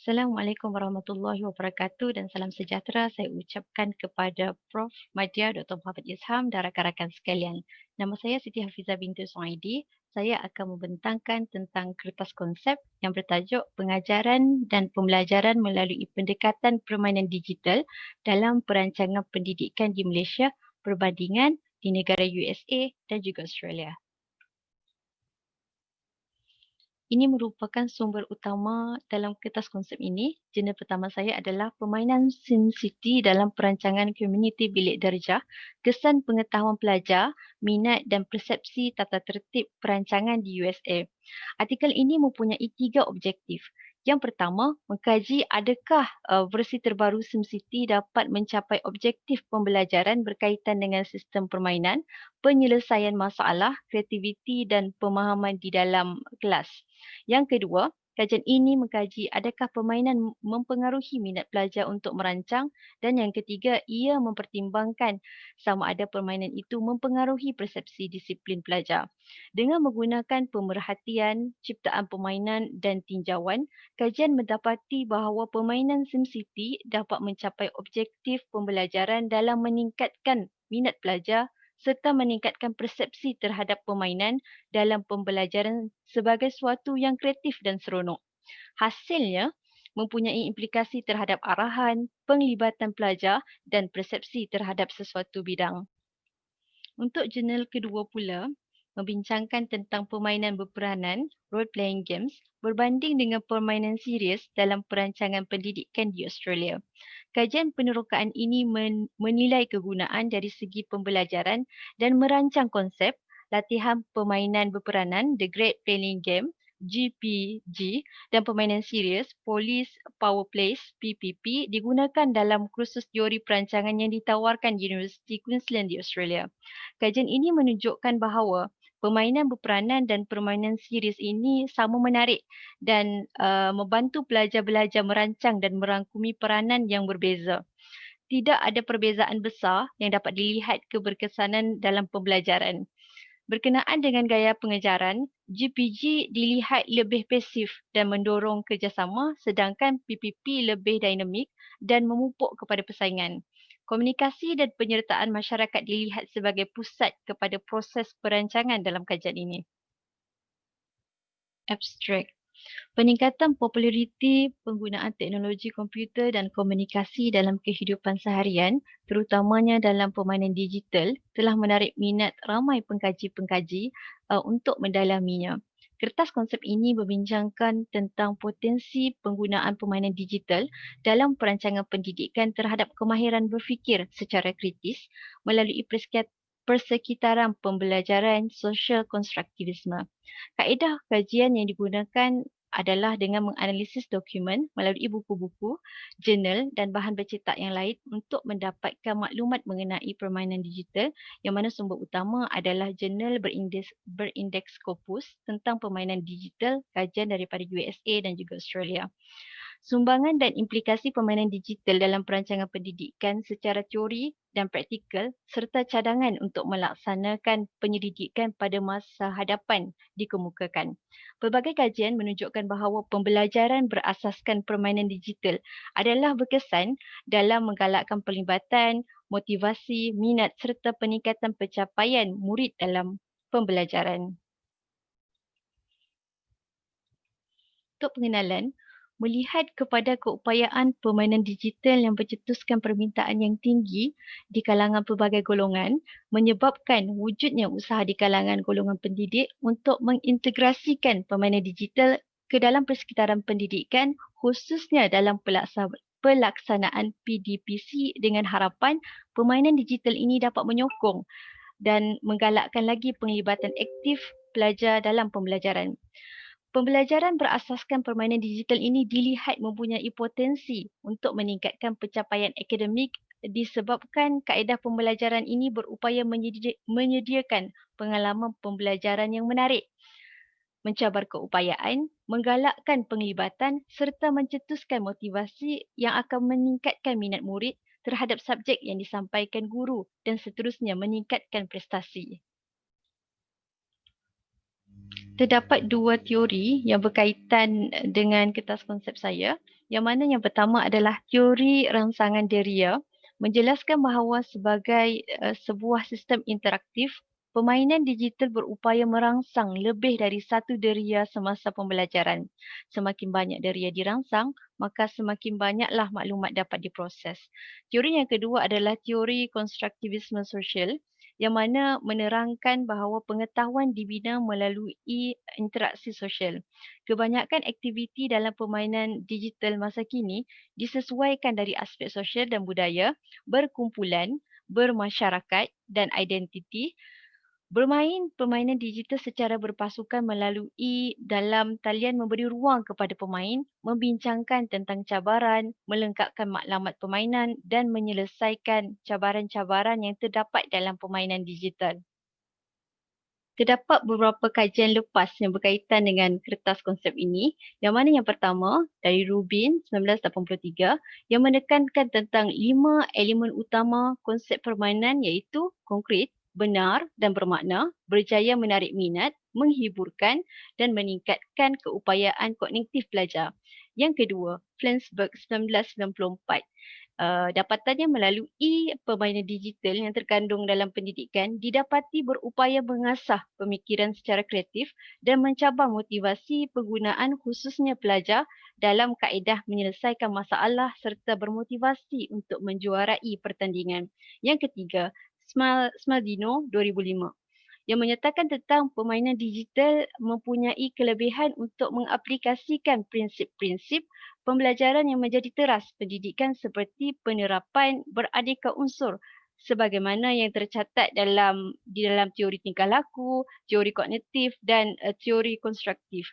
Assalamualaikum warahmatullahi wabarakatuh dan salam sejahtera saya ucapkan kepada Prof. Madya Dr. Muhammad Izham dan rakan-rakan sekalian. Nama saya Siti Hafizah binti Suhaidi. Saya akan membentangkan tentang kertas konsep yang bertajuk Pengajaran dan Pembelajaran melalui Pendekatan Permainan Digital dalam Perancangan Pendidikan di Malaysia berbandingan di negara USA dan juga Australia. Ini merupakan sumber utama dalam kertas konsep ini. Jurnal pertama saya adalah Permainan SimCity dalam Perancangan Komuniti Bilik Darjah, Kesan Pengetahuan Pelajar, Minat dan Persepsi Tata Tertib Perancangan di USA. Artikel ini mempunyai 3 objektif. Yang pertama, mengkaji adakah versi terbaru SimCity dapat mencapai objektif pembelajaran berkaitan dengan sistem permainan, penyelesaian masalah, kreativiti dan pemahaman di dalam kelas. Yang kedua, kajian ini mengkaji adakah permainan mempengaruhi minat pelajar untuk merancang, dan yang ketiga, ia mempertimbangkan sama ada permainan itu mempengaruhi persepsi disiplin pelajar. Dengan menggunakan pemerhatian, ciptaan permainan dan tinjauan, kajian mendapati bahawa permainan SimCity dapat mencapai objektif pembelajaran dalam meningkatkan minat pelajar serta meningkatkan persepsi terhadap permainan dalam pembelajaran sebagai suatu yang kreatif dan seronok. Hasilnya mempunyai implikasi terhadap arahan, penglibatan pelajar dan persepsi terhadap sesuatu bidang. Untuk jurnal kedua pula, membincangkan tentang permainan berperanan, role-playing games, berbanding dengan permainan serius dalam perancangan pendidikan di Australia. Kajian penerokaan ini menilai kegunaan dari segi pembelajaran dan merancang konsep latihan permainan berperanan, The Great Playing Game, GPG, dan permainan serius, Police Power Plays, PPP, digunakan dalam kursus teori perancangan yang ditawarkan di Universiti Queensland di Australia. Kajian ini menunjukkan bahawa permainan berperanan dan permainan serius ini sama menarik dan membantu pelajar belajar merancang dan merangkumi peranan yang berbeza. Tidak ada perbezaan besar yang dapat dilihat keberkesanan dalam pembelajaran. Berkenaan dengan gaya pengejaran, GPG dilihat lebih pasif dan mendorong kerjasama, sedangkan PPP lebih dinamik dan memupuk kepada persaingan. Komunikasi dan penyertaan masyarakat dilihat sebagai pusat kepada proses perancangan dalam kajian ini. Abstract. Peningkatan populariti penggunaan teknologi komputer dan komunikasi dalam kehidupan seharian, terutamanya dalam permainan digital, telah menarik minat ramai pengkaji-pengkaji untuk mendalaminya. Kertas konsep ini membincangkan tentang potensi penggunaan permainan digital dalam perancangan pendidikan terhadap kemahiran berfikir secara kritis melalui persekitaran pembelajaran sosial konstruktivisme. Kaedah kajian yang digunakan adalah dengan menganalisis dokumen melalui buku-buku, jurnal dan bahan bercetak yang lain untuk mendapatkan maklumat mengenai permainan digital, yang mana sumber utama adalah jurnal berindeks Scopus tentang permainan digital, kajian daripada USA dan juga Australia. Sumbangan dan implikasi permainan digital dalam perancangan pendidikan secara teori dan praktikal serta cadangan untuk melaksanakan penyelidikan pada masa hadapan dikemukakan. Pelbagai kajian menunjukkan bahawa pembelajaran berasaskan permainan digital adalah berkesan dalam menggalakkan pelibatan, motivasi, minat serta peningkatan pencapaian murid dalam pembelajaran. Untuk pengenalan, melihat kepada keupayaan permainan digital yang bercetuskan permintaan yang tinggi di kalangan pelbagai golongan menyebabkan wujudnya usaha di kalangan golongan pendidik untuk mengintegrasikan permainan digital ke dalam persekitaran pendidikan, khususnya dalam pelaksanaan PDPC, dengan harapan permainan digital ini dapat menyokong dan menggalakkan lagi penglibatan aktif pelajar dalam pembelajaran. Pembelajaran berasaskan permainan digital ini dilihat mempunyai potensi untuk meningkatkan pencapaian akademik disebabkan kaedah pembelajaran ini berupaya menyediakan pengalaman pembelajaran yang menarik, mencabar keupayaan, menggalakkan penglibatan serta mencetuskan motivasi yang akan meningkatkan minat murid terhadap subjek yang disampaikan guru dan seterusnya meningkatkan prestasi. Terdapat dua teori yang berkaitan dengan kertas konsep saya, yang mana yang pertama adalah teori rangsangan deria, menjelaskan bahawa sebagai sebuah sistem interaktif, permainan digital berupaya merangsang lebih dari satu deria semasa pembelajaran. Semakin banyak deria dirangsang, maka semakin banyaklah maklumat dapat diproses. Teori yang kedua adalah teori konstruktivisme sosial, yang mana menerangkan bahawa pengetahuan dibina melalui interaksi sosial. Kebanyakan aktiviti dalam permainan digital masa kini disesuaikan dari aspek sosial dan budaya, berkumpulan, bermasyarakat dan identiti. Bermain permainan digital secara berpasukan melalui dalam talian memberi ruang kepada pemain membincangkan tentang cabaran, melengkapkan maklumat permainan dan menyelesaikan cabaran-cabaran yang terdapat dalam permainan digital. Terdapat beberapa kajian lepas yang berkaitan dengan kertas konsep ini, yang mana yang pertama dari Rubin 1983 yang menekankan tentang 5 elemen utama konsep permainan iaitu konkret, benar dan bermakna, berjaya menarik minat, menghiburkan dan meningkatkan keupayaan kognitif pelajar. Yang kedua, Flensburg 1994. Dapatannya melalui permainan digital yang terkandung dalam pendidikan didapati berupaya mengasah pemikiran secara kreatif dan mencabar motivasi penggunaan khususnya pelajar dalam kaedah menyelesaikan masalah serta bermotivasi untuk menjuarai pertandingan. Yang ketiga, Smaldino 2005 yang menyatakan tentang permainan digital mempunyai kelebihan untuk mengaplikasikan prinsip-prinsip pembelajaran yang menjadi teras pendidikan seperti penerapan beraneka unsur sebagaimana yang tercatat di dalam teori tingkah laku, teori kognitif dan teori konstruktif.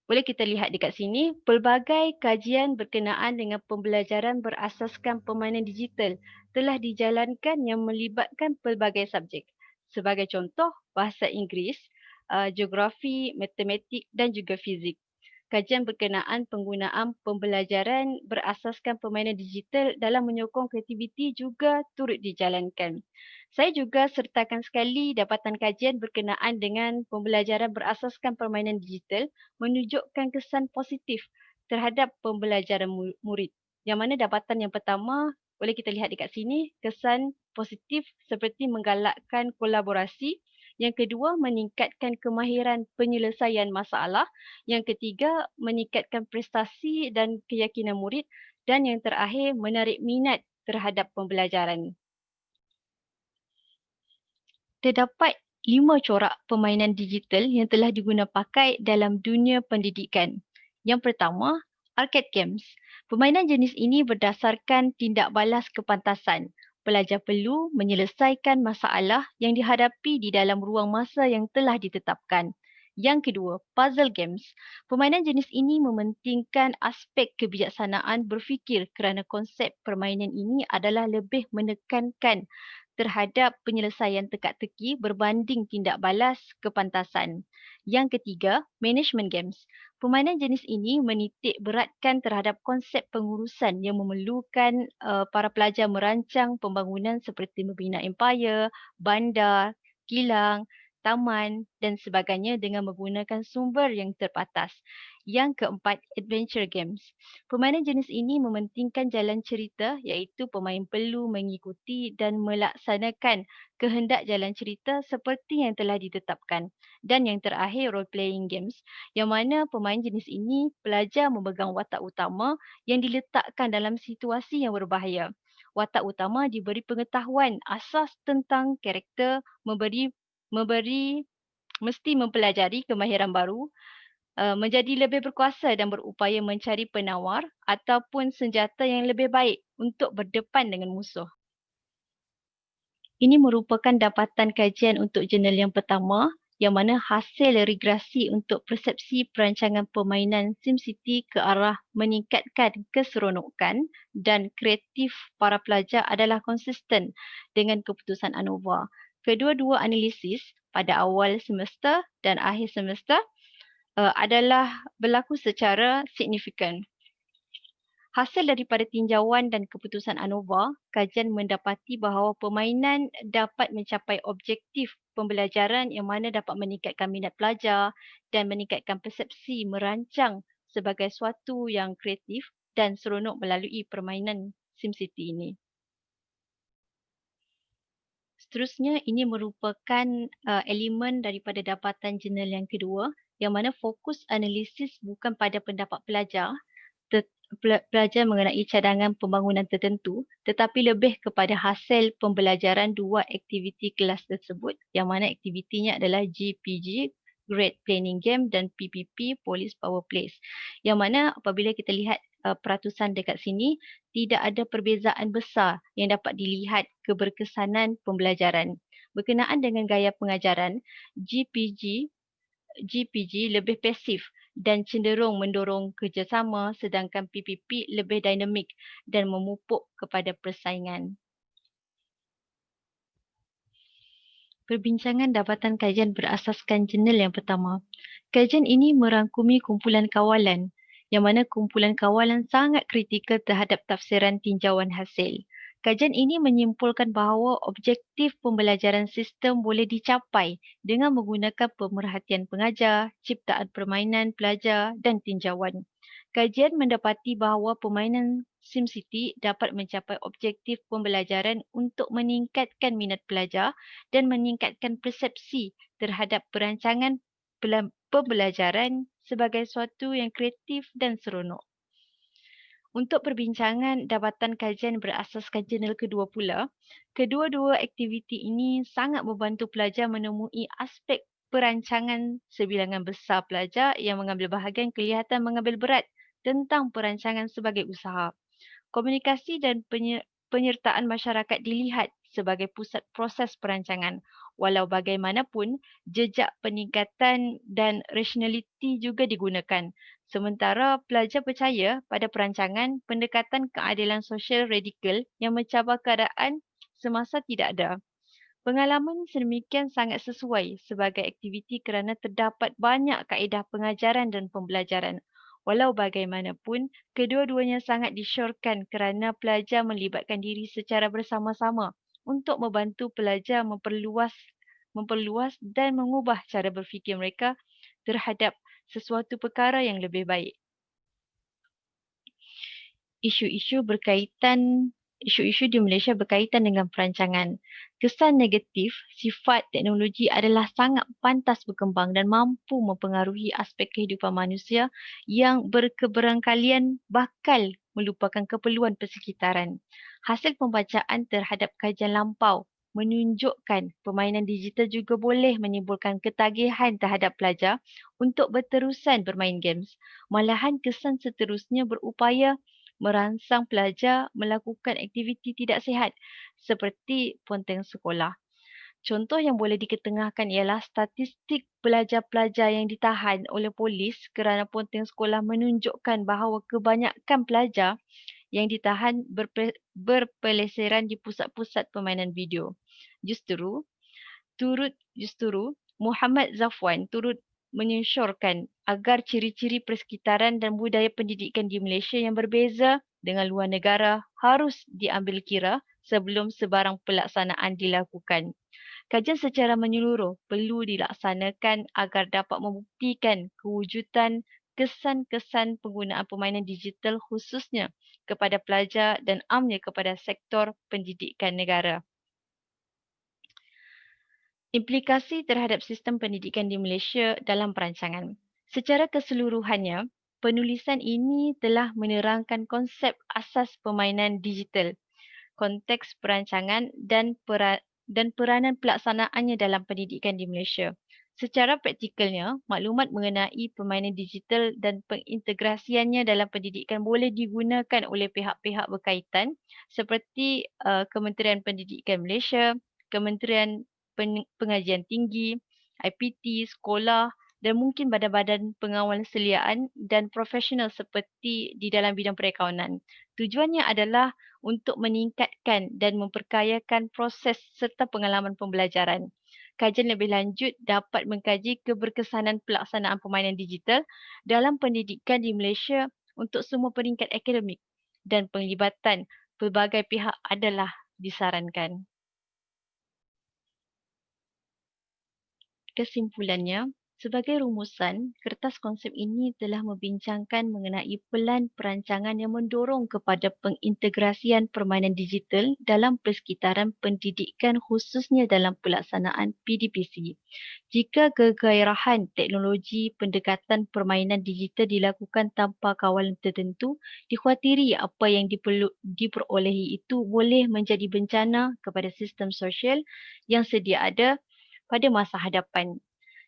Boleh kita lihat dekat sini, pelbagai kajian berkenaan dengan pembelajaran berasaskan permainan digital telah dijalankan yang melibatkan pelbagai subjek. Sebagai contoh, bahasa Inggeris, geografi, matematik dan juga fizik. Kajian berkenaan penggunaan pembelajaran berasaskan permainan digital dalam menyokong kreativiti juga turut dijalankan. Saya juga sertakan sekali dapatan kajian berkenaan dengan pembelajaran berasaskan permainan digital menunjukkan kesan positif terhadap pembelajaran murid. Yang mana dapatan yang pertama, boleh kita lihat dekat sini, kesan positif seperti menggalakkan kolaborasi. Yang kedua, meningkatkan kemahiran penyelesaian masalah. Yang ketiga, meningkatkan prestasi dan keyakinan murid. Dan yang terakhir, menarik minat terhadap pembelajaran. Terdapat 5 corak permainan digital yang telah diguna pakai dalam dunia pendidikan. Yang pertama, arcade games. Permainan jenis ini berdasarkan tindak balas kepantasan. Pelajar perlu menyelesaikan masalah yang dihadapi di dalam ruang masa yang telah ditetapkan. Yang kedua, puzzle games. Permainan jenis ini mementingkan aspek kebijaksanaan berfikir kerana konsep permainan ini adalah lebih menekankan terhadap penyelesaian teka-teki berbanding tindak balas kepantasan. Yang ketiga, management games. Permainan jenis ini menitik beratkan terhadap konsep pengurusan yang memerlukan para pelajar merancang pembangunan seperti membina empayar, bandar, kilang, taman dan sebagainya dengan menggunakan sumber yang terbatas. Yang keempat, adventure games. Permainan jenis ini mementingkan jalan cerita iaitu pemain perlu mengikuti dan melaksanakan kehendak jalan cerita seperti yang telah ditetapkan. Dan yang terakhir, role-playing games yang mana pemain jenis ini pelajar memegang watak utama yang diletakkan dalam situasi yang berbahaya. Watak utama diberi pengetahuan asas tentang karakter, mesti mempelajari kemahiran baru, menjadi lebih berkuasa dan berupaya mencari penawar ataupun senjata yang lebih baik untuk berdepan dengan musuh. Ini merupakan dapatan kajian untuk jurnal yang pertama yang mana hasil regresi untuk persepsi perancangan permainan SimCity ke arah meningkatkan keseronokan dan kreatif para pelajar adalah konsisten dengan keputusan ANOVA. Kedua-dua analisis pada awal semester dan akhir semester adalah berlaku secara signifikan. Hasil daripada tinjauan dan keputusan ANOVA, kajian mendapati bahawa permainan dapat mencapai objektif pembelajaran yang mana dapat meningkatkan minat pelajar dan meningkatkan persepsi merancang sebagai suatu yang kreatif dan seronok melalui permainan SimCity ini. Seterusnya, ini merupakan elemen daripada dapatan jurnal yang kedua yang mana fokus analisis bukan pada pendapat pelajar pelajar mengenai cadangan pembangunan tertentu tetapi lebih kepada hasil pembelajaran dua aktiviti kelas tersebut yang mana aktivitinya adalah GPG, Grade Planning Game dan PPP, Police Power Plays. Yang mana apabila kita lihat peratusan dekat sini, tidak ada perbezaan besar yang dapat dilihat keberkesanan pembelajaran. Berkenaan dengan gaya pengajaran, GPG GPG lebih pasif dan cenderung mendorong kerjasama sedangkan PPP lebih dinamik dan memupuk kepada persaingan. Perbincangan dapatan kajian berasaskan jurnal yang pertama. Kajian ini merangkumi kumpulan kawalan yang mana kumpulan kawalan sangat kritikal terhadap tafsiran tinjauan hasil. Kajian ini menyimpulkan bahawa objektif pembelajaran sistem boleh dicapai dengan menggunakan pemerhatian pengajar, ciptaan permainan pelajar dan tinjauan. Kajian mendapati bahawa permainan SimCity dapat mencapai objektif pembelajaran untuk meningkatkan minat pelajar dan meningkatkan persepsi terhadap perancangan pembelajaran sebagai suatu yang kreatif dan seronok. Untuk perbincangan dapatan kajian berasaskan jurnal kedua pula, kedua-dua aktiviti ini sangat membantu pelajar menemui aspek perancangan sebilangan besar pelajar yang mengambil bahagian kelihatan mengambil berat tentang perancangan sebagai usaha. Komunikasi dan penyertaan masyarakat dilihat sebagai pusat proses perancangan. Walau bagaimanapun, jejak peningkatan dan rasionaliti juga digunakan. Sementara pelajar percaya pada perancangan pendekatan keadilan sosial radikal yang mencabar keadaan semasa tidak ada. Pengalaman sedemikian sangat sesuai sebagai aktiviti kerana terdapat banyak kaedah pengajaran dan pembelajaran. Walau bagaimanapun, kedua-duanya sangat disyorkan kerana pelajar melibatkan diri secara bersama-sama untuk membantu pelajar memperluas dan mengubah cara berfikir mereka terhadap sesuatu perkara yang lebih baik. Isu-isu di Malaysia berkaitan dengan perancangan. Kesan negatif, sifat teknologi adalah sangat pantas berkembang dan mampu mempengaruhi aspek kehidupan manusia yang berkeberangkalian bakal melupakan keperluan persekitaran. Hasil pembacaan terhadap kajian lampau menunjukkan permainan digital juga boleh menimbulkan ketagihan terhadap pelajar untuk berterusan bermain games. Malahan kesan seterusnya berupaya merangsang pelajar melakukan aktiviti tidak sihat seperti ponteng sekolah. Contoh yang boleh diketengahkan ialah statistik pelajar-pelajar yang ditahan oleh polis kerana ponteng sekolah menunjukkan bahawa kebanyakan pelajar yang ditahan berpeleseran di pusat-pusat permainan video. Justru, Muhammad Zafwan turut menyusyurkan agar ciri-ciri persekitaran dan budaya pendidikan di Malaysia yang berbeza dengan luar negara harus diambil kira sebelum sebarang pelaksanaan dilakukan. Kajian secara menyeluruh perlu dilaksanakan agar dapat membuktikan kewujudan kesan-kesan penggunaan permainan digital khususnya kepada pelajar dan amnya kepada sektor pendidikan negara. Implikasi terhadap sistem pendidikan di Malaysia dalam perancangan. Secara keseluruhannya, penulisan ini telah menerangkan konsep asas permainan digital, konteks perancangan dan peranan pelaksanaannya dalam pendidikan di Malaysia. Secara praktikalnya, maklumat mengenai permainan digital dan pengintegrasiannya dalam pendidikan boleh digunakan oleh pihak-pihak berkaitan seperti Kementerian Pendidikan Malaysia, Kementerian Pengajian Tinggi, IPT, sekolah dan mungkin badan-badan pengawal seliaan dan profesional seperti di dalam bidang perakaunan. Tujuannya adalah untuk meningkatkan dan memperkayakan proses serta pengalaman pembelajaran. Kajian lebih lanjut dapat mengkaji keberkesanan pelaksanaan permainan digital dalam pendidikan di Malaysia untuk semua peringkat akademik. dan penglibatan pelbagai pihak adalah disarankan. Kesimpulannya, sebagai rumusan, kertas konsep ini telah membincangkan mengenai pelan perancangan yang mendorong kepada pengintegrasian permainan digital dalam persekitaran pendidikan khususnya dalam pelaksanaan PDPC. Jika kegairahan teknologi pendekatan permainan digital dilakukan tanpa kawalan tertentu, dikhawatiri apa yang diperolehi itu boleh menjadi bencana kepada sistem sosial yang sedia ada pada masa hadapan.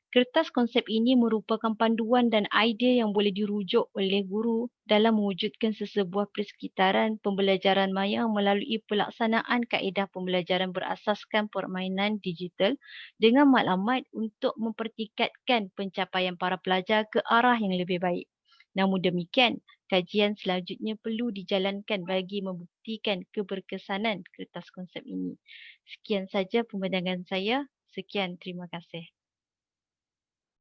Kertas konsep ini merupakan panduan dan idea yang boleh dirujuk oleh guru dalam mewujudkan sesebuah persekitaran pembelajaran maya melalui pelaksanaan kaedah pembelajaran berasaskan permainan digital dengan matlamat untuk mempertingkatkan pencapaian para pelajar ke arah yang lebih baik. Namun demikian, kajian selanjutnya perlu dijalankan bagi membuktikan keberkesanan kertas konsep ini. Sekian saja pemandangan saya. Sekian, terima kasih.